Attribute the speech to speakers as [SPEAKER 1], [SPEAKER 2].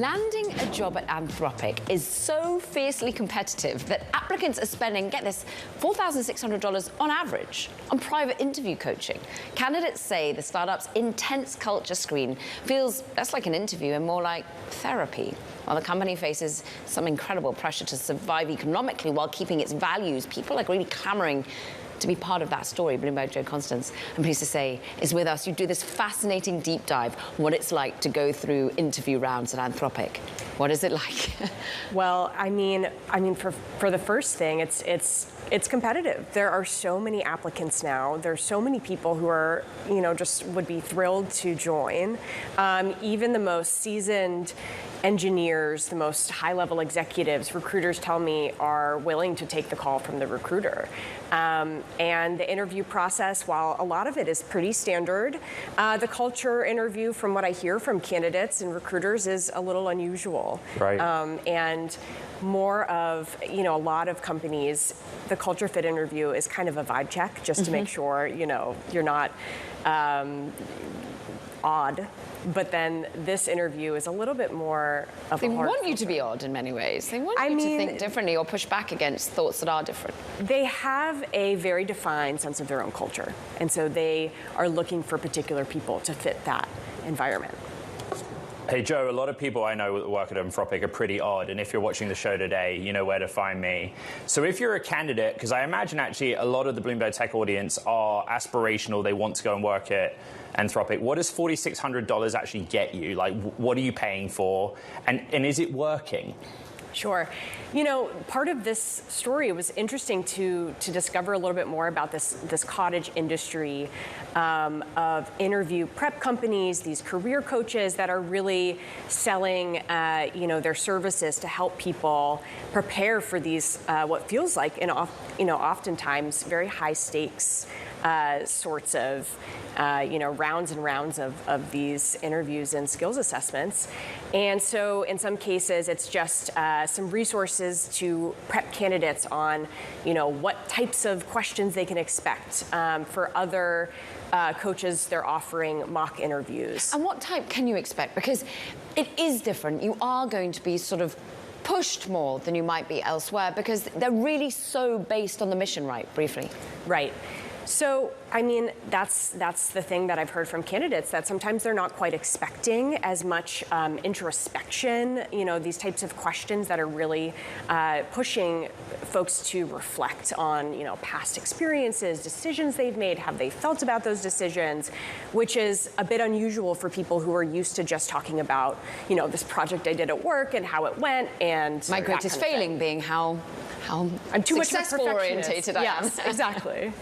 [SPEAKER 1] Landing a job at Anthropic is so fiercely competitive that applicants are spending, get this, $4,600 on average on private interview coaching. Candidates say the startup's intense culture screen feels less like an interview and more like therapy. While the company faces some incredible pressure to survive economically while keeping its values, people are really clamoring to be part of that story. Bloomberg Constanz, I'm pleased to say, is with us. You do this fascinating deep dive, what it's like to go through interview rounds at Anthropic. What is it like?
[SPEAKER 2] Well, I mean, for the first thing, it's competitive. There are so many applicants now. There's so many people who are, just would be thrilled to join. Even the most seasoned engineers, the most high-level executives, recruiters tell me are willing to take the call from the recruiter. And the interview process, while a lot of it is pretty standard, the culture interview, from what I hear from candidates and recruiters, is a little unusual.
[SPEAKER 3] Right.
[SPEAKER 2] And more of, a lot of companies, the culture fit interview is kind of a vibe check, just to make sure, you're not odd. But then this interview is a little bit more of a hard.
[SPEAKER 1] They want you to be odd in many ways. They want you to think differently or push back against thoughts that are different.
[SPEAKER 2] They have a very defined sense of their own culture. And so they are looking for particular people to fit that environment.
[SPEAKER 3] Hey, Joe, a lot of people I know that work at Anthropic are pretty odd, and if you're watching the show today, you know where to find me. So if you're a candidate, because I imagine actually a lot of the Bloomberg Tech audience are aspirational, they want to go and work at Anthropic, what does $4,600 actually get you? Like, what are you paying for, and is it working?
[SPEAKER 2] Sure. Part of this story was interesting to discover a little bit more about this cottage industry of interview prep companies, these career coaches that are really selling, their services to help people prepare for these what feels like, oftentimes very high stakes sorts of rounds and rounds of these interviews and skills assessments. And so in some cases, it's just some resources to prep candidates on, what types of questions they can expect. For other coaches, they're offering mock interviews.
[SPEAKER 1] And what type can you expect? Because it is different. You are going to be sort of pushed more than you might be elsewhere because they're really so based on the mission, right? Briefly.
[SPEAKER 2] Right. So, that's the thing that I've heard from candidates, that sometimes they're not quite expecting as much introspection, these types of questions that are really pushing folks to reflect on, past experiences, decisions they've made, have they felt about those decisions, which is a bit unusual for people who are used to just talking about, this project I did at work and how it went, and
[SPEAKER 1] my greatest failing being how
[SPEAKER 2] I'm too much
[SPEAKER 1] successful orientated I am.
[SPEAKER 2] Yes, exactly.